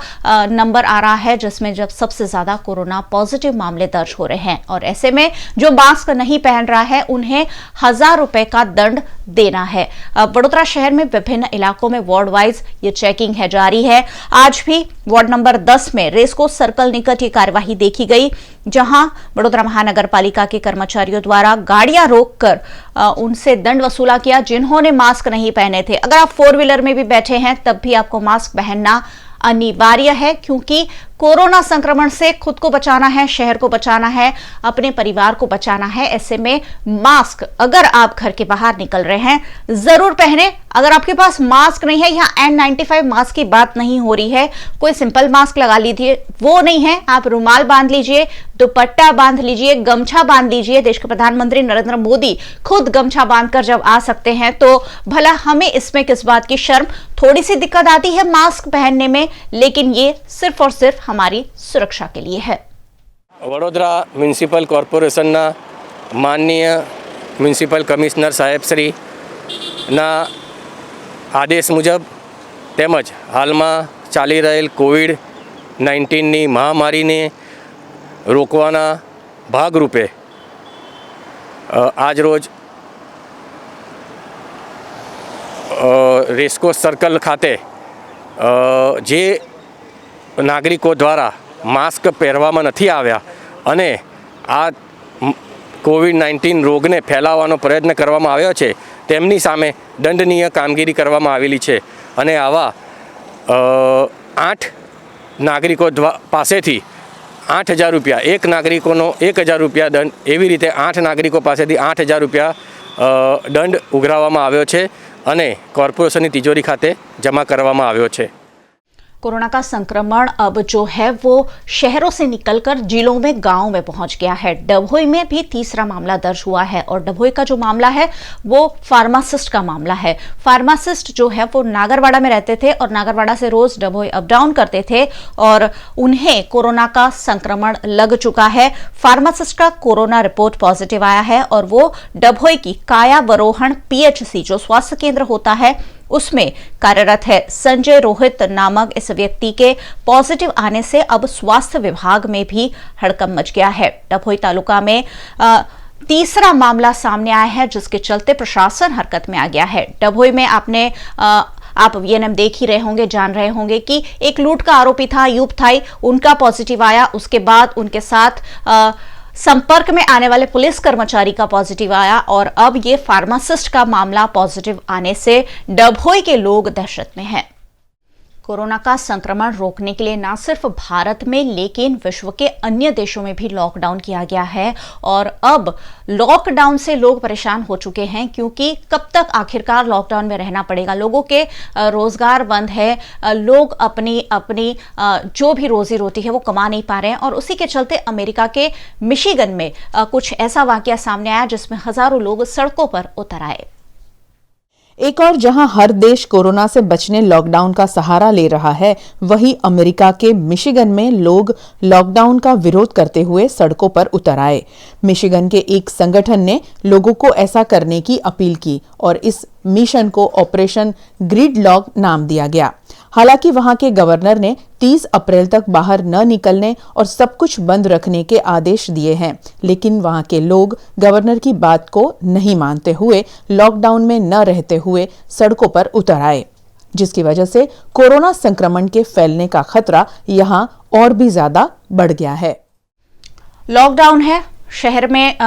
नंबर आ रहा है जिसमें जब सबसे ज्यादा कोरोना पॉजिटिव मामले दर्ज हो रहे हैं और ऐसे में जो मास्क नहीं पहन रहा है उन्हें 1000 रुपए का दंड देना है। वडोदरा शहर में विभिन्न इलाकों में वार्ड वाइज ये चेकिंग है जारी है। आज भी वार्ड नंबर 10 में रेसकोर्स सर्कल निकट ये कार्यवाही देखी गई, जहां वडोदरा महानगर पालिका के कर्मचारियों द्वारा गाड़ियां रोककर उनसे दंड वसूला किया जिन्होंने मास्क नहीं पहने थे। अगर आप 4 व्हीलर में भी बैठे हैं तब भी आपको मास्क पहनना अनिवार्य है क्योंकि कोरोना संक्रमण से खुद को बचाना है, शहर को बचाना है, अपने परिवार को बचाना है। ऐसे में मास्क अगर आप घर के बाहर निकल रहे हैं जरूर पहने। अगर आपके पास मास्क नहीं है, यहाँ N95 मास्क की बात नहीं हो रही है, कोई सिंपल मास्क लगा लीजिए, वो नहीं है, आप रुमाल बांध लीजिए, दुपट्टा बांध लीजिए, गमछा बांध लीजिए। देश के प्रधानमंत्री नरेंद्र मोदी खुद गमछा बांधकर जब आ सकते हैं तो भला हमें इसमें किस बात की शर्म। थोड़ी सी दिक्कत आती है मास्क पहनने में, लेकिन ये सिर्फ और सिर्फ हमारी सुरक्षा के लिए है। वडोदरा म्युनिसिपल कॉर्पोरेशनना माननीय म्युनिसिपल कमिश्नर साहेब श्री ना आदेश मुजब તેમજ હાલમાં ચાલી રહેલ કોવિડ-19ની મહામારીને રોકવાના ભાગરૂપે આજ રોજ રેસકોર્સ સર્કલ ખાતે જે નાગરિકો દ્વારા માસ્ક પહેરવામાં નથી આવ્યા અને આ કોવિડ-19 રોગને ફેલાવવાનો પ્રયત્ન કરવામાં આવ્યો છે તેમની સામે દંડનીય કામગીરી કરવામાં આવેલી છે અને આવા 8 નાગરિકો પાસેથી 8,000 રૂપિયા, એક નાગરિકોનો 1,000 રૂપિયા દંડ, એવી રીતે 8 નાગરિકો પાસેથી 8,000 રૂપિયા દંડ ઉઘરાવવામાં આવ્યો છે અને કોર્પોરેશનની તિજોરી ખાતે જમા કરવામાં આવ્યો છે। कोरोना का संक्रमण अब जो है वो शहरों से निकलकर जिलों में, गांव में पहुंच गया है। डभोई में भी तीसरा मामला दर्ज हुआ है और डभोई का जो मामला है वो फार्मासिस्ट का मामला है। फार्मासिस्ट जो है वो नागरवाड़ा में रहते थे और नागरवाड़ा से रोज डभोई अप डाउन करते थे और उन्हें कोरोना का संक्रमण लग चुका है। फार्मासिस्ट का कोरोना रिपोर्ट पॉजिटिव आया है और वो डभोई की कायावरोहण PHC जो स्वास्थ्य केंद्र होता है उसमें कार्यरत है। संजय रोहित नामक इस व्यक्ति के पॉजिटिव आने से अब स्वास्थ्य विभाग में भी हड़कंप मच गया है। डभोई तालुका में तीसरा मामला सामने आया है जिसके चलते प्रशासन हरकत में आ गया है। डभोई में आप VNM देख ही रहे होंगे, जान रहे होंगे कि एक लूट का आरोपी था अयूब थाई, उनका पॉजिटिव आया। उसके बाद उनके साथ संपर्क में आने वाले पुलिस कर्मचारी का पॉजिटिव आया और अब ये फार्मासिस्ट का मामला पॉजिटिव आने से डभोई के लोग दहशत में हैं। कोरोना का संक्रमण रोकने के लिए न सिर्फ भारत में लेकिन विश्व के अन्य देशों में भी लॉकडाउन किया गया है और अब लॉकडाउन से लोग परेशान हो चुके हैं क्योंकि कब तक आखिरकार लॉकडाउन में रहना पड़ेगा। लोगों के रोजगार बंद है, लोग अपनी जो भी रोजी रोटी है वो कमा नहीं पा रहे हैं और उसी के चलते अमेरिका के मिशिगन में कुछ ऐसा वाकया सामने आया जिसमें हजारों लोग सड़कों पर उतर आए। एक और जहां हर देश कोरोना से बचने लॉकडाउन का सहारा ले रहा है, वहीं अमेरिका के मिशिगन में लोग लॉकडाउन का विरोध करते हुए सड़कों पर उतर आए। मिशिगन के एक संगठन ने लोगों को ऐसा करने की अपील की और इस मिशन को ऑपरेशन ग्रिडलॉक नाम दिया गया। हालांकि वहां के गवर्नर ने 30 अप्रैल तक बाहर न निकलने और सब कुछ बंद रखने के आदेश दिए हैं, लेकिन वहां के लोग गवर्नर की बात को नहीं मानते हुए लॉकडाउन में न रहते हुए सड़कों पर उतर आए, जिसकी वजह से कोरोना संक्रमण के फैलने का खतरा यहां और भी ज्यादा बढ़ गया है। लॉकडाउन है शहर में,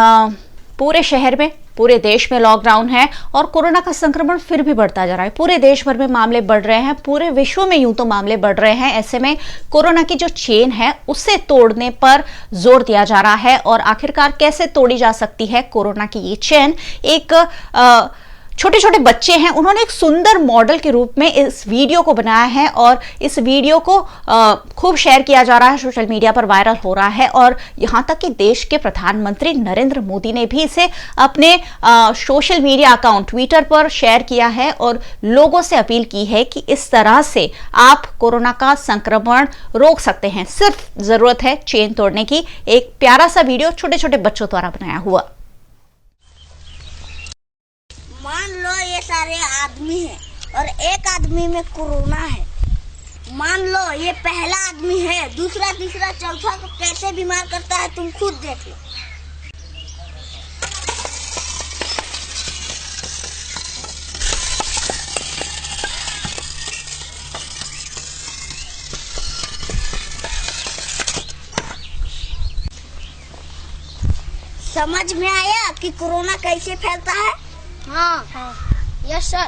पूरे शहर में, पूरे देश में लॉकडाउन है और कोरोना का संक्रमण फिर भी बढ़ता जा रहा है। पूरे देश भर में मामले बढ़ रहे हैं, पूरे विश्व में यूं तो मामले बढ़ रहे हैं। ऐसे में कोरोना की जो चेन है उसे तोड़ने पर जोर दिया जा रहा है और आखिरकार कैसे तोड़ी जा सकती है कोरोना की ये चेन। एक छोटे छोटे बच्चे हैं, उन्होंने एक सुंदर मॉडल के रूप में इस वीडियो को बनाया है और इस वीडियो को खूब शेयर किया जा रहा है, सोशल मीडिया पर वायरल हो रहा है और यहां तक कि देश के प्रधानमंत्री नरेंद्र मोदी ने भी इसे अपने सोशल मीडिया अकाउंट ट्विटर पर शेयर किया है और लोगों से अपील की है कि इस तरह से आप कोरोना का संक्रमण रोक सकते हैं। सिर्फ जरूरत है चेन तोड़ने की। एक प्यारा सा वीडियो छोटे छोटे बच्चों द्वारा बनाया हुआ। मान लो ये सारे आदमी हैं और एक आदमी में कोरोना है। मान लो ये पहला आदमी है, दूसरा तीसरा चौथा को कैसे बीमार करता है तुम खुद देख लो। समझ में आया कि कोरोना कैसे फैलता है? हाँ यस सर।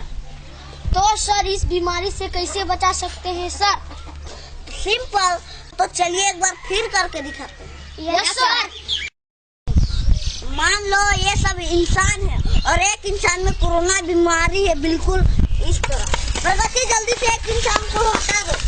तो सर इस बीमारी से कैसे बचा सकते हैं सर? सिंपल, तो चलिए एक बार फिर करके दिखाते हैं। Yes sir. मान लो ये सब इंसान है और एक इंसान में कोरोना बीमारी है, बिल्कुल इस तरह। प्रगति जल्दी से एक इंसान को हटा दो।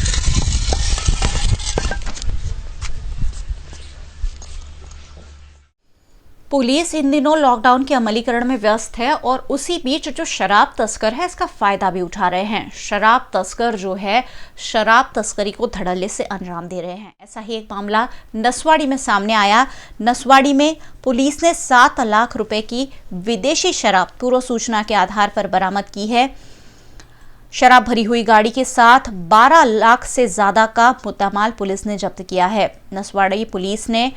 पुलिस इन दिनों लॉकडाउन के अमलीकरण में व्यस्त है और उसी बीच जो शराब तस्कर है इसका फायदा भी उठा रहे हैं। शराब तस्कर जो है शराब तस्करी को धड़ल्ले से अंजाम दे रहे हैं। ऐसा ही एक मामला नसवाड़ी में सामने आया। नसवाड़ी में पुलिस ने 7 लाख रुपए की विदेशी शराब पूर्व सूचना के आधार पर बरामद की है। शराब भरी हुई गाड़ी के साथ 12 लाख से ज्यादा का मुद्दामाल पुलिस ने जब्त किया है। नसवाड़ी पुलिस ने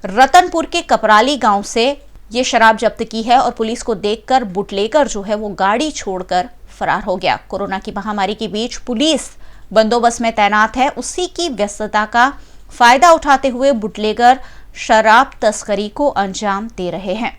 रतनपुर के कपराली गांव से ये शराब जब्त की है और पुलिस को देखकर बुटलेकर जो है वो गाड़ी छोड़कर फरार हो गया। कोरोना की महामारी के बीच पुलिस बंदोबस्त में तैनात है, उसी की व्यस्तता का फायदा उठाते हुए बुटलेगर शराब तस्करी को अंजाम दे रहे हैं।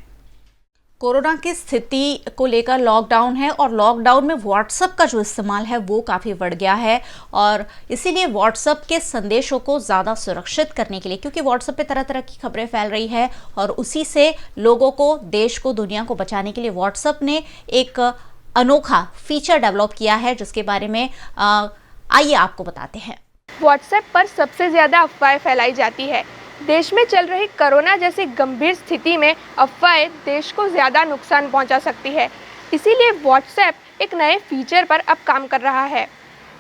कोरोना की स्थिति को लेकर लॉकडाउन है और लॉकडाउन में व्हाट्सएप का जो इस्तेमाल है वो काफ़ी बढ़ गया है और इसीलिए व्हाट्सएप के संदेशों को ज़्यादा सुरक्षित करने के लिए, क्योंकि व्हाट्सएप पे तरह तरह की खबरें फैल रही है और उसी से लोगों को, देश को, दुनिया को बचाने के लिए व्हाट्सएप ने एक अनोखा फीचर डेवलप किया है, जिसके बारे में आइए आपको बताते हैं। व्हाट्सएप पर सबसे ज़्यादा अफवाहें फैलाई जाती है। देश में चल रही कोरोना जैसी गंभीर स्थिति में अफवाहें देश को ज़्यादा नुकसान पहुंचा सकती है। इसीलिए व्हाट्सएप एक नए फीचर पर अब काम कर रहा है।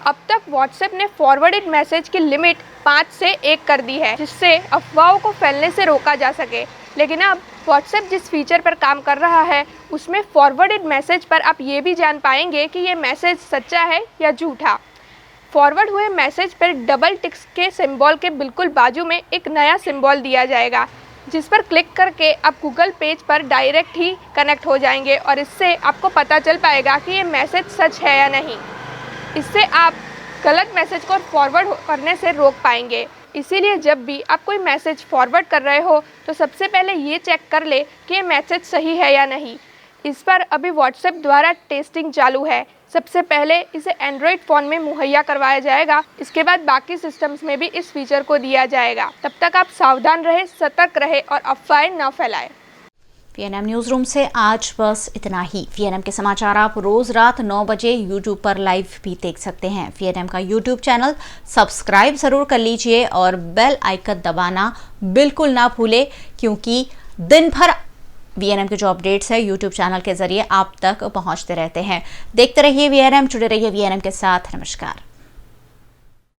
अब तक व्हाट्सएप ने फॉरवर्डेड मैसेज की लिमिट 5 से 1 कर दी है, जिससे अफवाहों को फैलने से रोका जा सके। लेकिन अब व्हाट्सएप जिस फीचर पर काम कर रहा है उसमें फॉरवर्डेड मैसेज पर आप ये भी जान पाएंगे कि ये मैसेज सच्चा है या झूठा। फॉरवर्ड हुए मैसेज पर डबल टिक्स के सिंबल के बिल्कुल बाजू में एक नया सिंबल दिया जाएगा, जिस पर क्लिक करके आप गूगल पेज पर डायरेक्ट ही कनेक्ट हो जाएंगे और इससे आपको पता चल पाएगा कि ये मैसेज सच है या नहीं। इससे आप गलत मैसेज को फॉरवर्ड करने से रोक पाएंगे। इसीलिए जब भी आप कोई मैसेज फॉरवर्ड कर रहे हो तो सबसे पहले ये चेक कर ले कि ये मैसेज सही है या नहीं। इस पर अभी व्हाट्सएप द्वारा टेस्टिंग चालू है। सबसे पहले इसे एंड्रॉयड फ़ोन में मुहैया करवाया जाएगा, इसके बाद बाकी सिस्टम्स में भी इस फीचर को दिया जाएगा। तब तक आप सावधान रहे, सतर्क रहे और अफवाहें न फैलाएं। VNM न्यूज़ रूम से आज बस इतना ही। VNM के समाचार आप रोज रात 9 बजे YouTube पर लाइव भी देख सकते हैं। VNM का YouTube चैनल सब्सक्राइब ज़रूर कर लीजिए और बेल आइकन दबाना बिल्कुल ना भूलें, क्योंकि दिन भर VNM के जो अपडेट्स है YouTube चैनल के जरिए आप तक पहुंचते रहते हैं। देखते रहिए VNM, जुड़े रहिए VNM के साथ। नमस्कार।